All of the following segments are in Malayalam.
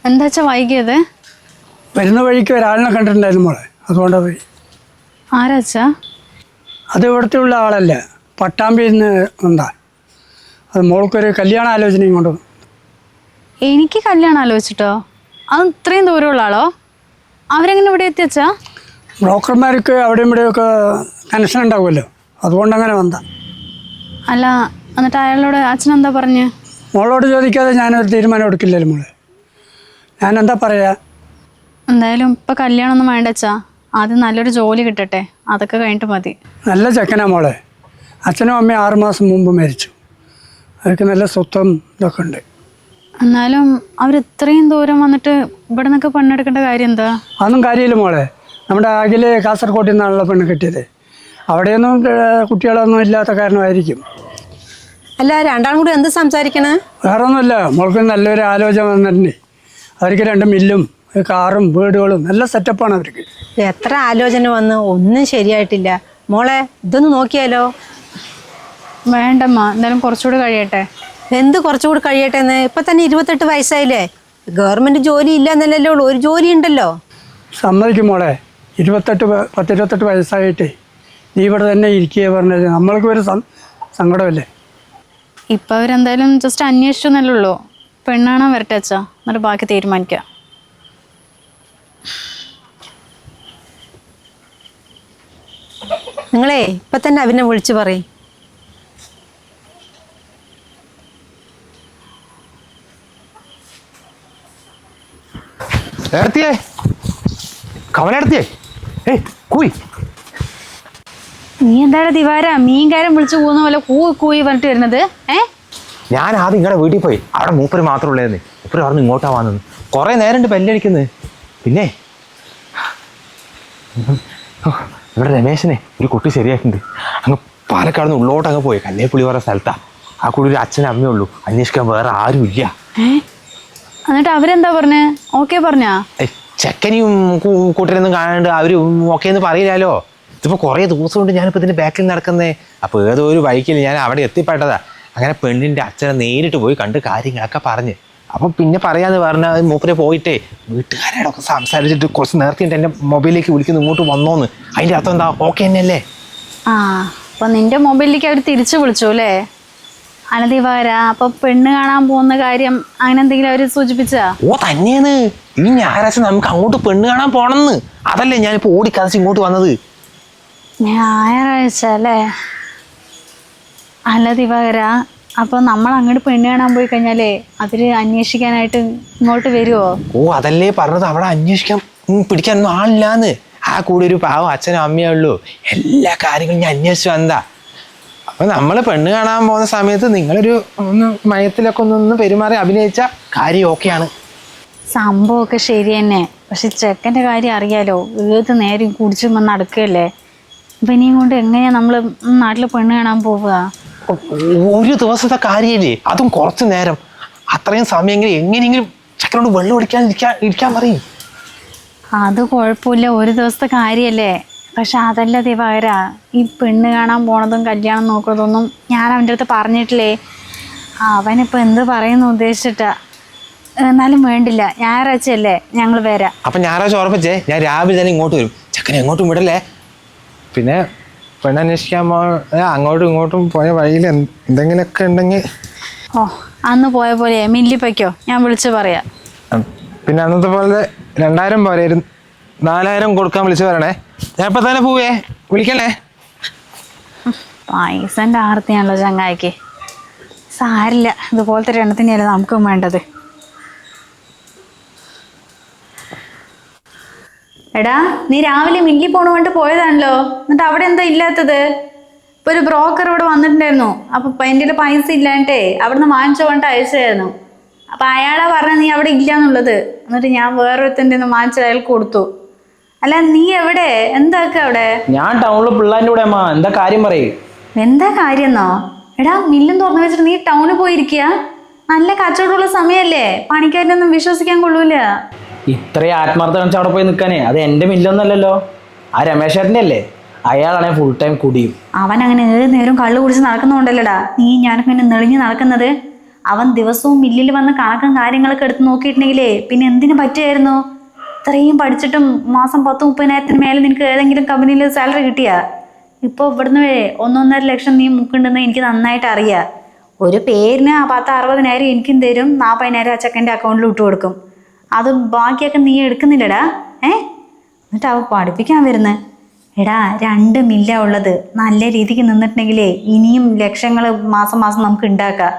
എന്താ വെച്ചാ വൈകിയത്? വരുന്ന വഴിക്ക് ഒരാളിനെ കണ്ടിട്ടുണ്ടായിരുന്നു മോളെ, അതുകൊണ്ടാണ് പോയി. ആരാച്ചാ? അത് ഇവിടുത്തെ ഉള്ള ആളല്ല, പട്ടാമ്പിയിൽ നിന്ന് എന്താ അത് മോൾക്കൊരു കല്യാണ ആലോചനയും കൊണ്ട്. എനിക്ക് കല്യാണം ആലോചിച്ചിട്ടോ? അത് ഇത്രയും ദൂരമുള്ള ആളോ? അവരെങ്ങനെ ഇവിടെ എത്തിച്ചാ? ബ്രോക്കർമാർക്ക് അവിടെയും ഇവിടെയൊക്കെ കണക്ഷൻ ഉണ്ടാവുമല്ലോ, അതുകൊണ്ടങ്ങനെ വന്ന. അല്ല, എന്നിട്ട് അയാളോട് അച്ഛൻ എന്താ പറഞ്ഞ്? മോളോട് ചോദിക്കാതെ ഞാനൊരു തീരുമാനം എടുക്കില്ലല്ലോ മോളെ. ഞാൻ എന്താ പറയാ? എന്തായാലും ഇപ്പം കല്യാണം ഒന്നും വേണ്ടച്ചാ, ആദ്യം നല്ലൊരു ജോലി കിട്ടട്ടെ, അതൊക്കെ കഴിഞ്ഞിട്ട് മതി. നല്ല ചെക്കനാ മോളെ. അച്ഛനും അമ്മയും 6 മാസം മുമ്പ് മരിച്ചു. അവർക്ക് നല്ല സ്വത്തും ഇതൊക്കെ ഉണ്ട്. എന്നാലും അവർ ഇത്രയും ദൂരം വന്നിട്ട് ഇവിടെ നിന്നൊക്കെ പെണ്ണെടുക്കേണ്ട കാര്യം എന്താ? അതൊന്നും കാര്യമില്ല മോളെ. നമ്മുടെ അഖില് കാസർഗോഡിൽ നിന്നാണല്ലോ പെണ്ണ് കിട്ടിയത്. അവിടെയൊന്നും കുട്ടികളൊന്നും ഇല്ലാത്ത കാരണമായിരിക്കും. അല്ല, രണ്ടാളും കൂടി എന്ത് സംസാരിക്കണേ? വേറെ ഒന്നുമില്ല, മോൾക്ക് നല്ലൊരു ആലോചന വന്നിട്ടുണ്ട്. അവർക്ക് 2 മില്ലും കാറും വീടുകളും നല്ല സെറ്റപ്പാണ് അവർക്ക്. എത്ര ആലോചന വന്ന് ഒന്നും ശരിയായിട്ടില്ല മോളെ. ഇതൊന്ന് നോക്കിയാലോ? വേണ്ടമ്മ, എന്തായാലും കുറച്ചുകൂടി കഴിയട്ടെ. എന്ത് കുറച്ചുകൂടി കഴിയട്ടെ എന്ന്? ഇപ്പം തന്നെ 28 വയസ്സായില്ലേ? ഗവൺമെൻറ് ജോലി ഇല്ല എന്നല്ലല്ലോ ഉള്ളൂ, ഒരു ജോലി ഉണ്ടല്ലോ. സമ്മതിക്കും മോളെ. 28 വയസ്സായിട്ടേ നീ ഇവിടെ തന്നെ ഇരിക്കുക പറഞ്ഞത് നമ്മൾക്ക് ഒരു സങ്കടമല്ലേ. ഇപ്പം അവരെന്തായാലും ജസ്റ്റ് അന്വേഷിച്ചു എന്നല്ലേ ഉള്ളൂ. പെണ്ണാണോ വരട്ടെ അച്ഛാ, എന്നിട്ട് ബാക്കി തീരുമാനിക്കാം. നിങ്ങളെ ഇപ്പം തന്നെ അവനെ വിളിച്ചു പറയും. നീ എന്താണ് ദിവാര മീൻകാരൻ വിളിച്ചു പോകുന്ന പോലെ കൂയി പറഞ്ഞിട്ട് വരുന്നത്? ഞാൻ ആദ്യം നിങ്ങളുടെ വീട്ടിൽ പോയി, അവിടെ മൂപ്പര് മാത്രമേ ഉള്ളായിരുന്നു. മൂപ്പര് പറഞ്ഞു ഇങ്ങോട്ടാ വന്നത്. കുറേ നേരം ഉണ്ട് ബെല്ലടിക്കുന്നത്. പിന്നെ ഇവിടെ രമേശനെ ഒരു കുട്ടി ശരിയാക്കിയിട്ടുണ്ട്. അങ്ങ് പാലക്കാട് നിന്ന് ഉള്ളോട്ട് അങ്ങ് പോയി, കല്ലേപ്പുള്ളി പറഞ്ഞ സ്ഥലത്താണ്. ആ കൂടി ഒരു അച്ഛനും അമ്മയേ ഉള്ളൂ, അന്വേഷിക്കാൻ വേറെ ആരും ഇല്ല. എന്നിട്ട് അവരെന്താ പറഞ്ഞേ? ഓക്കെ പറഞ്ഞാ? ചെക്കനെയും കൂട്ടരൊന്നും കാണാണ്ട് അവർ ഓക്കെ എന്ന് പറയില്ലല്ലോ. ഇതിപ്പോൾ കുറേ ദിവസം കൊണ്ട് ഞാനിപ്പോൾ ഇതിൻ്റെ ബാക്കിൽ നടക്കുന്നേ. അപ്പോൾ ഏതോ ഒരു ബൈക്കിൽ ഞാൻ അവിടെ എത്തിപ്പെട്ടതാ. അങ്ങനെ പെണ്ണിൻ്റെ അച്ഛനെ നേരിട്ട് പോയി കണ്ട് കാര്യങ്ങളൊക്കെ പറഞ്ഞ്, അപ്പം പിന്നെ പറയാന്ന് പറഞ്ഞാൽ മൂപ്പരെ പോയിട്ടേ വീട്ടുകാരോടൊക്കെ സംസാരിച്ചിട്ട് കുറച്ച് നേരത്തെ എൻ്റെ മൊബൈലിലേക്ക് വിളിക്കുന്നു ഇങ്ങോട്ട് വന്നോന്ന്. അതിൻ്റെ അർത്ഥം എന്താ? ഓക്കെ തന്നെയല്ലേ? അപ്പം നിന്റെ മൊബൈലിലേക്ക് അവർ തിരിച്ചു വിളിച്ചു അല്ലേ? അനദിവാര അപ്പം പെണ്ണ് കാണാൻ പോകുന്ന കാര്യം അങ്ങനെ എന്തെങ്കിലും അവർ സൂചിപ്പിച്ചാ? ഓ തന്നെയാണ്. ഈ ഞായറാഴ്ച നമുക്ക് അങ്ങോട്ട് പെണ്ണ് കാണാൻ പോണെന്ന്. അതല്ലേ ഞാനിപ്പോൾ ഓടിക്കതച്ച് ഇങ്ങോട്ട് വന്നത്. ഞായറാഴ്ച അല്ലേ? അല്ല ദിവാകര, അപ്പോൾ നമ്മൾ അങ്ങോട്ട് പെണ്ണ് കാണാൻ പോയി കഴിഞ്ഞാലേ അതിൽ അന്വേഷിക്കാനായിട്ട് ഇങ്ങോട്ട് വരുമോ? ഓ അതല്ലേ പറഞ്ഞത്, അവിടെ അന്വേഷിക്കാൻ പിടിക്കാനൊന്നും ആളില്ലാന്ന്. ആ കൂടെ ഒരു പാവം അച്ഛനും അമ്മയേ ഉള്ളൂ. എല്ലാ കാര്യങ്ങളും ഞാൻ അന്വേഷിച്ചു വന്നതാ. അപ്പം നമ്മൾ പെണ്ണ് കാണാൻ പോകുന്ന സമയത്ത് നിങ്ങളൊരു മയത്തിലൊക്കെ ഒന്ന് പെരുമാറി അഭിനയിച്ച കാര്യം ഓക്കെയാണ്. സംഭവമൊക്കെ ശരി തന്നെ, പക്ഷെ ചെക്കൻ്റെ കാര്യം അറിയാലോ, ഏത് നേരം കുടിച്ച് നടക്കുകയല്ലേ. അപ്പം ഇനിയും കൊണ്ട് എങ്ങനെയാണ് നമ്മൾ നാട്ടിൽ പെണ്ണ് കാണാൻ പോവുക? ഒരു ദിവസത്തെ കാര്യമില്ലേ, അതും കുറച്ച് നേരം. അത്രയും സമയമെങ്കിലും എങ്ങനെയെങ്കിലും ചെക്കനോട് വെള്ളം ഇരിക്കാൻ പറയും. അത് കുഴപ്പമില്ല, ഒരു ദിവസത്തെ കാര്യമല്ലേ. പക്ഷെ അതല്ല ദിവാകര, ഈ പെണ്ണ് കാണാൻ പോണതും കല്യാണം നോക്കുന്നതൊന്നും ഞാൻ അവൻ്റെ അടുത്ത് പറഞ്ഞിട്ടില്ലേ. അവനിപ്പോൾ എന്ത് പറയുന്നു ഉദ്ദേശിച്ചിട്ടാ. എന്നാലും വേണ്ടില്ല, ഞായറാഴ്ച അല്ലേ, ഞങ്ങൾ വരാം. അപ്പം ഞായറാഴ്ച ഉറപ്പിച്ചേ, ഞാൻ രാവിലെ തന്നെ ഇങ്ങോട്ട് വരും. ചെക്കനെ എങ്ങോട്ടും വിടല്ലേ. പിന്നെ പെണ്ണന്വേഷിക്കാൻ അങ്ങോട്ടും ഇങ്ങോട്ടും പോയ വഴിയിൽ എന്തെങ്കിലുമൊക്കെ ഉണ്ടെങ്കിൽ അന്ന് പോയ പോലെ മില്ലിപ്പയ്ക്കോ, ഞാൻ വിളിച്ചു പറയാം. പിന്നെ അന്നത്തെ പോലെ 2000 പോരെ, 4000 കൊടുക്കാൻ വിളിച്ചു പറയണേ. ഞാൻ ഇപ്പം തന്നെ പോവേ, വിളിക്കല്ലേ. പൈസൻ്റെ ആർത്തിയാണല്ലോ ചങ്ങായിക്ക്. സാരില്ല, ഇതുപോലത്തെ എണ്ണത്തിനെയല്ലേ നമുക്കും വേണ്ടത്. എടാ, നീ രാവിലെ മില്ലി പോണ കൊണ്ട് പോയതാണല്ലോ, എന്നിട്ട് അവിടെ എന്താ ഇല്ലാത്തത്? ഇപ്പൊ ഒരു ബ്രോക്കർ ഇവിടെ വന്നിട്ടുണ്ടായിരുന്നു. അപ്പൊ എൻ്റെ പൈസ ഇല്ലാണ്ടേ അവിടുന്ന് വാങ്ങിച്ചോ കൊണ്ട് അയച്ചായിരുന്നു. അപ്പൊ അയാളാ പറഞ്ഞ നീ അവിടെ ഇല്ലാന്നുള്ളത്. എന്നിട്ട് ഞാൻ വേറൊരുത്തൻ്റെ വാങ്ങിച്ച അയാൾക്ക് കൊടുത്തു. അല്ല, നീ എവിടെ? എന്താക്ക അവിടെ? ഞാൻ ടൗണിൽ പിള്ളേൻ്റെ കൂടെ അമ്മ. എന്താ കാര്യം പറയേ? എന്താ കാര്യം എന്നോ? എടാ, മില്ലും തുറന്നു വെച്ചിട്ട് നീ ടൗണിൽ പോയിരിക്കുക? നല്ല കച്ചവടമുള്ള സമയല്ലേ, പണിക്കാരനൊന്നും വിശ്വസിക്കാൻ കൊള്ളൂല. ഇത്രയും ആത്മാർത്ഥ കാണിച്ച് അവിടെ പോയി നിൽക്കാനേ, അത് എൻ്റെ മില്ലൊന്നല്ലല്ലോ, ആ രമേശേട്ടൻ്റെ അല്ലേ. അയാളാണെങ്കിൽ ഫുൾ ടൈം കുടിയും. അവൻ അങ്ങനെ ഏത് നേരം കള്ളു കുടിച്ച് നടക്കുന്നതുകൊണ്ടല്ലടാ നീ ഞാനൊക്കെ ഇങ്ങനെ നെളിഞ്ഞ് നടക്കുന്നത്. അവൻ ദിവസവും മില്ലിൽ വന്ന് കണക്കും കാര്യങ്ങളൊക്കെ എടുത്ത് നോക്കിയിട്ടുണ്ടെങ്കിലേ പിന്നെ എന്തിനു പറ്റുമായിരുന്നു? ഇത്രയും പഠിച്ചിട്ടും മാസം 10-30,000 മേലെ നിനക്ക് ഏതെങ്കിലും കമ്പനിയിൽ സാലറി കിട്ടിയാ? ഇപ്പോൾ ഇവിടുന്ന് 1-1.5 ലക്ഷം നീ മുക്കുണ്ടെന്ന് എനിക്ക് നന്നായിട്ട് അറിയാം. ഒരു പേരിന് 10-60,000 എനിക്കും തരും, 40,000 ആ ചെക്കൻ്റെ അക്കൗണ്ടിൽ ഇട്ട് കൊടുക്കും. അത് ബാക്കിയൊക്കെ നീ എടുക്കുന്നില്ലടാ. എന്നിട്ട് അവ പഠിപ്പിക്കാൻ വരുന്നത്. എടാ 2 മില്ല ഉള്ളത്. നല്ല രീതിക്ക് നിന്നിട്ടുണ്ടെങ്കിലേ ഇനിയും ലക്ഷങ്ങൾ മാസം മാസം നമുക്ക് ഉണ്ടാക്കാം.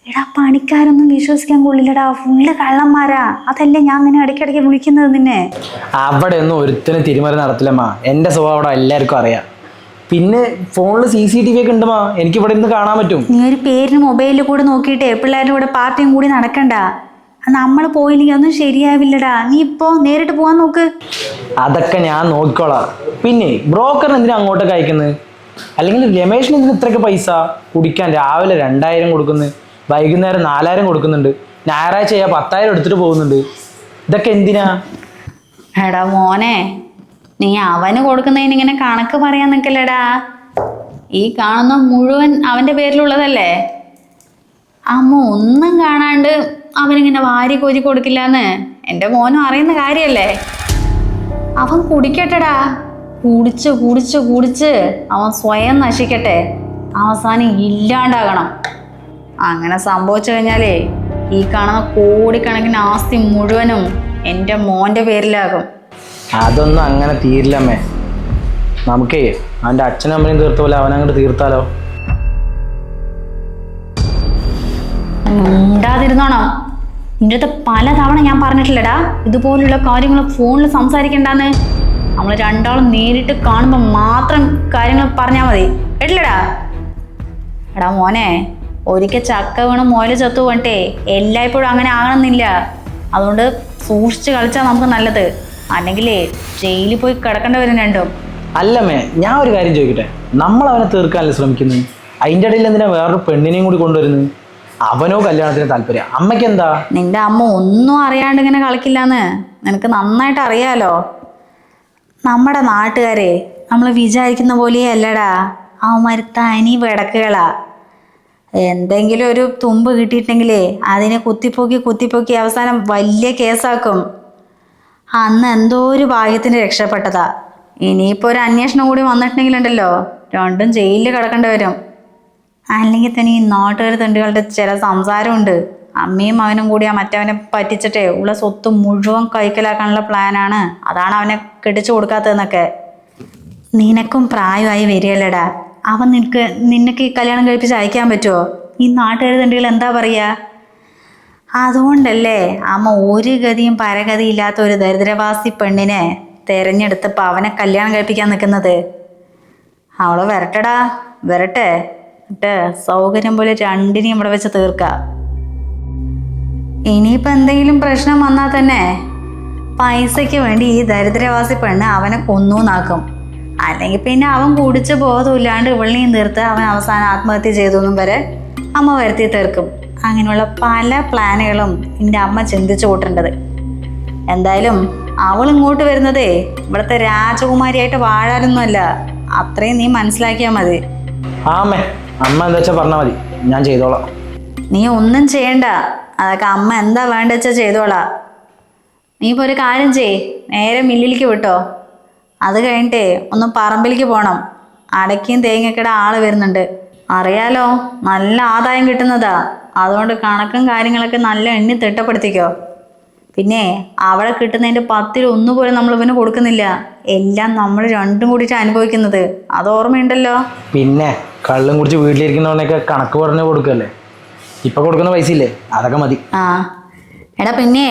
എടാ പണിക്കാരൊന്നും വിശ്വസിക്കാൻ കൊള്ളില്ലടാ, ഫുള്ള് കള്ളന്മാരാ. അതല്ലേ ഞാൻ അങ്ങനെ ഇടയ്ക്കിടയ്ക്ക് വിളിക്കുന്നത് നിന്നെ. അവിടെ ഒന്നും ഒരുത്തനും തിരിമറി നടത്തില്ലമ്മാ. എൻ്റെ സ്വഭാവം അവിടെ എല്ലാവർക്കും അറിയാം. പിന്നെ ഫോണിൽ CCTV ഒക്കെ ഉണ്ടമ്മാ, എനിക്ക് ഇവിടെ നിന്ന് കാണാൻ പറ്റും. നീ ഒരു പേരിന് മൊബൈലിൽ കൂടെ നോക്കിയിട്ടേ പിള്ളേരുടെ കൂടെ പാർട്ടിയും കൂടി നടക്കണ്ട. നമ്മൾ പോയില്ലെങ്കിൽ ഒന്നും ശരിയാവില്ലടാ. നീ ഇപ്പോൾ നേരിട്ട് പോകാൻ നോക്ക്. അതൊക്കെ ഞാൻ നോക്കിക്കോളാം. പിന്നെ ബ്രോക്കറിന് എന്തിനാ അങ്ങോട്ടൊക്കെ അയക്കുന്നത്? അല്ലെങ്കിൽ രമേശിന് എന്തിന് ഇത്രയൊക്കെ പൈസ? കുടിക്കാൻ രാവിലെ 2,000 കൊടുക്കുന്നു, വൈകുന്നേരം 4,000 കൊടുക്കുന്നുണ്ട്, ഞായറാഴ്ച 10,000 എടുത്തിട്ട് പോകുന്നുണ്ട്. ഇതൊക്കെ എന്തിനാ? എടാ മോനെ, നീ അവന് കൊടുക്കുന്നതിന് ഇങ്ങനെ കണക്ക് പറയാൻ നിൽക്കല്ലടാ. ഈ കാണുന്ന മുഴുവൻ അവൻ്റെ പേരിലുള്ളതല്ലേ. അമ്മ ഒന്നും കാണാണ്ട് അവനിങ്ങനെ വാരി കോരി കൊടുക്കില്ലാന്ന് എൻ്റെ മോനും അറിയുന്ന കാര്യല്ലേ. അവൻ കുടിക്കട്ടെടാ. കുടിച്ച് കുടിച്ച് കുടിച്ച് അവൻ സ്വയം നശിക്കട്ടെ, അവസാനം ഇല്ലാണ്ടാകണം. അങ്ങനെ സംഭവിച്ചു കഴിഞ്ഞാലേ ഈ കാണുന്ന കോടിക്കണക്കിന് ആസ്തി മുഴുവനും എൻ്റെ മോൻ്റെ പേരിലാകും. അതൊന്നും അങ്ങനെ തീരില്ലമ്മേ. നമുക്കേ അവൻ്റെ അച്ഛനും അമ്മയും തീർത്ത പോലെ അവനങ്ങോട്ട് തീർത്താലോ? ഉണ്ടാതിരുന്നോണം. നിന്റെ അടുത്ത് പലതവണ ഞാൻ പറഞ്ഞിട്ടില്ലടാ ഇതുപോലുള്ള കാര്യങ്ങൾ ഫോണിൽ സംസാരിക്കണ്ടെന്ന്. നമ്മൾ രണ്ടാളും നേരിട്ട് കാണുമ്പോൾ മാത്രം കാര്യങ്ങൾ പറഞ്ഞാൽ മതി, കേട്ടില്ലടാ? എടാ മോനെ, ഒരിക്കൽ ചക്ക വീണ് മുയല് ചത്തു വേണ്ടേ, എല്ലായ്പ്പോഴും അങ്ങനെ ആകണമെന്നില്ല. അതുകൊണ്ട് സൂക്ഷിച്ച് കളിച്ചാൽ നമുക്ക് നല്ലത്. അല്ലെങ്കിലേ ജയിലിൽ പോയി കിടക്കേണ്ടി വരും രണ്ടും. അല്ലമ്മേ, ഞാൻ ഒരു കാര്യം ചോദിക്കട്ടെ. നമ്മൾ അവനെ തീർക്കാനല്ലേ ശ്രമിക്കുന്നത്? അതിൻ്റെ ഇടയിൽ എന്തിനാ വേറൊരു പെണ്ണിനെയും കൂടി കൊണ്ടുവരുന്നത്? അവനോ കല്യാണത്തിന് താല്പര്യം, അമ്മയ്ക്ക് എന്താ? നിന്റെ അമ്മ ഒന്നും അറിയാണ്ട് ഇങ്ങനെ കളിക്കില്ലാന്ന് നിനക്ക് നന്നായിട്ട് അറിയാലോ. നമ്മുടെ നാട്ടുകാരെ നമ്മൾ വിചാരിക്കുന്ന പോലെയേ അല്ലടാ. അവന്മാർ തനി വിടക്കുകളാ. എന്തെങ്കിലും ഒരു തുമ്പ് കിട്ടിയിട്ടുണ്ടെങ്കിലേ അതിനെ കുത്തിപ്പൊക്കി അവസാനം വലിയ കേസാക്കും. അന്ന് എന്തോ ഒരു ഭാഗ്യത്തിന് രക്ഷപ്പെട്ടതാ. ഇനിയിപ്പോൾ ഒരു അന്വേഷണം കൂടി വന്നിട്ടുണ്ടെങ്കിലുണ്ടല്ലോ രണ്ടും ജയിലിൽ കിടക്കേണ്ടി വരും. അല്ലെങ്കിൽ തന്നെ ഈ നാട്ടുകാർ തണ്ടുകളുടെ ചില സംസാരമുണ്ട്. അമ്മയും അവനും കൂടി ആ മറ്റവനെ പറ്റിച്ചിട്ടേ ഉള്ള സ്വത്ത് മുഴുവൻ കൈക്കലാക്കാനുള്ള പ്ലാനാണ്. അതാണ് അവനെ കെട്ടിച്ചു കൊടുക്കാത്തതെന്നൊക്കെ. നിനക്കും പ്രായമായി വരികയല്ലടാ. അവൻ നിനക്ക് ഈ കല്യാണം കഴിപ്പിച്ച് അയക്കാൻ പറ്റുമോ? ഈ നാട്ടുകാർ തണ്ടുകൾ എന്താ പറയുക? അതുകൊണ്ടല്ലേ അമ്മ ഒരു ഗതിയും പരഗതി ഇല്ലാത്ത ഒരു ദരിദ്രവാസി പെണ്ണിനെ തിരഞ്ഞെടുത്തപ്പോൾ അവനെ കല്യാണം കഴിപ്പിക്കാൻ നിൽക്കുന്നത്. അവള് വരട്ടെടാ, വരട്ടെ. എന്നിട്ട് സൗകര്യം പോലെ രണ്ടിനെയും ഇവിടെ വെച്ച് തീർക്കാം. ഇനിയിപ്പോൾ എന്തെങ്കിലും പ്രശ്നം വന്നാൽ തന്നെ പൈസയ്ക്ക് വേണ്ടി ഈ ദരിദ്രവാസി പെണ്ണ് അവനെ കൊന്നൂന്നാക്കും. അല്ലെങ്കിൽ പിന്നെ അവൻ കുടിച്ച് ബോധമില്ലാണ്ട് ഇവളിനെയും തീർത്ത് അവൻ അവസാനം ആത്മഹത്യ ചെയ്തൊന്നും വരെ അമ്മ വരുത്തി തീർക്കും. അങ്ങനെയുള്ള പല പ്ലാനുകളും എൻ്റെ അമ്മ ചിന്തിച്ചു കൂട്ടേണ്ടത്. എന്തായാലും അവൾ ഇങ്ങോട്ട് വരുന്നതേ ഇവിടുത്തെ രാജകുമാരിയായിട്ട് വാഴാനൊന്നുമല്ല. അത്രയും നീ മനസ്സിലാക്കിയാൽ മതി. ആമേ, അമ്മ എന്താ വെച്ചാൽ പറഞ്ഞാൽ മതി, ഞാൻ ചെയ്തോളാം. നീ ഒന്നും ചെയ്യണ്ട, അതൊക്കെ അമ്മ എന്താ വേണ്ട വെച്ചാൽ ചെയ്തോളാം. നീ ഇപ്പോൾ ഒരു കാര്യം ചെയ്, നേരെ മില്ലിലേക്ക് വിട്ടോ. അത് കഴിഞ്ഞിട്ടേ ഒന്ന് പറമ്പിലേക്ക് പോകണം. അടയ്ക്കും തേങ്ങയ്ക്കിടെ ആള് വരുന്നുണ്ട്. അറിയാലോ, നല്ല ആദായം കിട്ടുന്നതാ. അതുകൊണ്ട് കണക്കും കാര്യങ്ങളൊക്കെ നല്ല എണ്ണി തിട്ടപ്പെടുത്തിക്കോ. പിന്നെ അവിടെ കിട്ടുന്നതിൻ്റെ 10-1 പോലും നമ്മൾ ഇവന് കൊടുക്കുന്നില്ല. എല്ലാം നമ്മൾ രണ്ടും കൂടിയിട്ട് അനുഭവിക്കുന്നത്. അത് ഓർമ്മയുണ്ടല്ലോ? പിന്നെ കള്ളും കുടിച്ച് വീട്ടിലിരിക്കുന്നവനൊക്കെ കണക്ക് പറഞ്ഞു കൊടുക്കല്ലേ. ഇപ്പൊ കൊടുക്കുന്ന പൈസ ഇല്ലേ, അതൊക്കെ മതി. എടാ പിന്നെ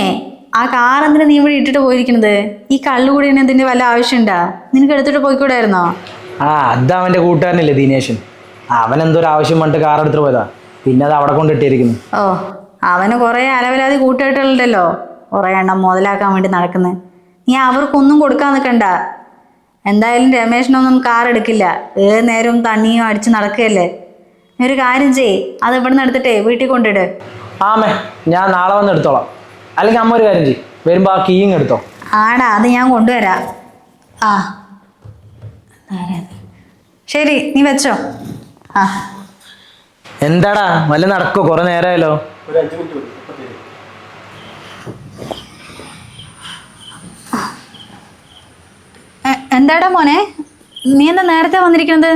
ആ കാർ എന്തിനാ നീ ഇവിടെ ഇട്ടിട്ട് പോയിരിക്കുന്നത്? ഈ കള്ളു കൂടി എന്തിൻ്റെ വല്ല ആവശ്യമുണ്ടാ? നിനക്ക് എടുത്തിട്ട് പോയിക്കൂടായിരുന്നോ? അത് അവന്റെ കൂട്ടുകാരനല്ലേ ദിനേശൻ. അവൻ എന്തോ ഒരു ആവശ്യം പറഞ്ഞിട്ട് കാർ എടുത്തിട്ട് പോയതാ. പിന്നെ അത് അവിടെ കൊണ്ടിട്ടിരിക്കുന്നു. ഓ, അവന് കുറേ അലവലാതി കൂട്ടുകെട്ടുകളുണ്ടല്ലോ, കുറേ എണ്ണം മുതലാക്കാൻ വേണ്ടി നടക്കുന്നത്. നീ അവർക്കൊന്നും കൊടുക്കാൻ നിൽക്കണ്ട. എന്തായാലും രമേശനൊന്നും കാർ എടുക്കില്ല. ഏത് നേരവും തണ്ണിയും അടിച്ച് നടക്കുകയല്ലേ. നീ ഒരു കാര്യം ചെയ്യ്, അത് ഇവിടെ നിന്ന് എടുത്തിട്ടേ വീട്ടിൽ കൊണ്ടിട്. ആമേ, ഞാൻ നാളെ വന്ന് എടുത്തോളാം. അല്ലെങ്കിൽ അമ്മ ഒരു കാര്യം ചെയ്യും, വരുമ്പോൾ ആ കീയും എടുത്തോ. ആടാ, അത് ഞാൻ കൊണ്ടുവരാം. ശരി, നീ വെച്ചോ. എന്താടാ വല്ല നടക്കോ? കുറെ നേരമായല്ലോ. എന്താടാ മോനെ, നീ എന്താ നേരത്തെ വന്നിരിക്കുന്നത്?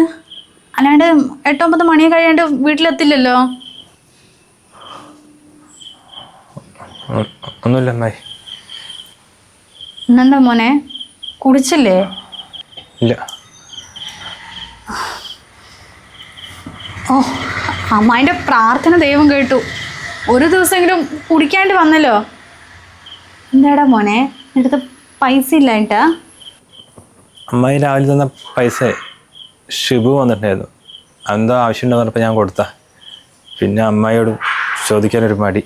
അല്ലാണ്ട് 8-9 മണി കഴിയാണ്ട് വീട്ടിലെത്തില്ലല്ലോ. ഒന്നുമില്ല അമ്മായി. ഇന്നെന്താ മോനെ, കുടിച്ചില്ലേ? ഇല്ല. ഓ, അമ്മായിൻ്റെ പ്രാർത്ഥന ദൈവം കേട്ടു. ഒരു ദിവസമെങ്കിലും കുടിക്കാണ്ട് വന്നല്ലോ. എന്താടാ മോനെ, എൻ്റെ അടുത്ത് പൈസ ഇല്ലായിട്ടാ? അമ്മായി രാവിലെ തന്ന പൈസ ഷിബു വന്നിട്ടുണ്ടായിരുന്നു. എന്താ ആവശ്യമുണ്ടെന്ന് പറഞ്ഞപ്പോൾ ഞാൻ കൊടുത്ത. പിന്നെ അമ്മായിയോട് ചോദിക്കാനൊരു മടി.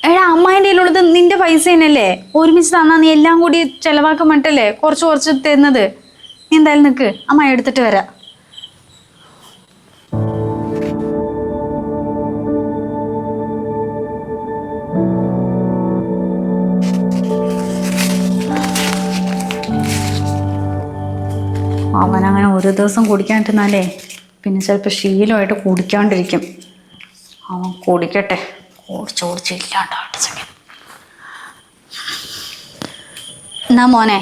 എടാ, അമ്മായിൻ്റെ കയ്യിലുള്ളത് നിന്റെ പൈസ തന്നെയല്ലേ? ഒരുമിച്ച് തന്നാ നീ എല്ലാം കൂടി ചിലവാക്കാൻ മട്ടല്ലേ കുറച്ച് കുറച്ച് തരുന്നത്. നീ എന്തായാലും നിൽക്ക്, അമ്മായി എടുത്തിട്ട് വരാം. അവനങ്ങനെ ഒരു ദിവസം കുടിക്കാണ്ടിരുന്നാലേ പിന്നെ ചിലപ്പോൾ ശീലമായിട്ട് കുടിക്കാണ്ടിരിക്കും. അവൻ കുടിക്കട്ടെ, ഓടിച്ച് ഇല്ലാണ്ടാവട്ടെ. എന്നാ മോനെ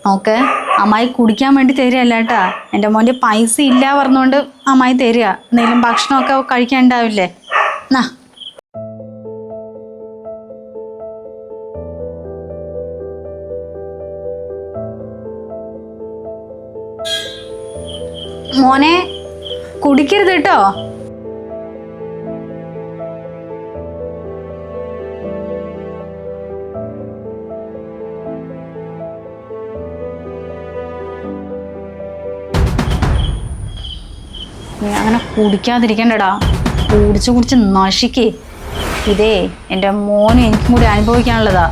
നോക്ക്, അമ്മായി കുടിക്കാൻ വേണ്ടി തരികയല്ല കേട്ടാ. എൻ്റെ മോൻ്റെ പൈസ ഇല്ല പറഞ്ഞുകൊണ്ട് അമ്മായി തരിക. എന്തെങ്കിലും ഭക്ഷണമൊക്കെ കഴിക്കാനുണ്ടാവില്ലേ? എന്നാ മോനെ, കുടിക്കരുത് കേട്ടോ. നീ അങ്ങനെ കുടിക്കാതിരിക്കണ്ടടാ, കുടിച്ച് നശിക്കേ. ഇതേ എൻ്റെ മോനും എനിക്കും കൂടി അനുഭവിക്കാനുള്ളതാ.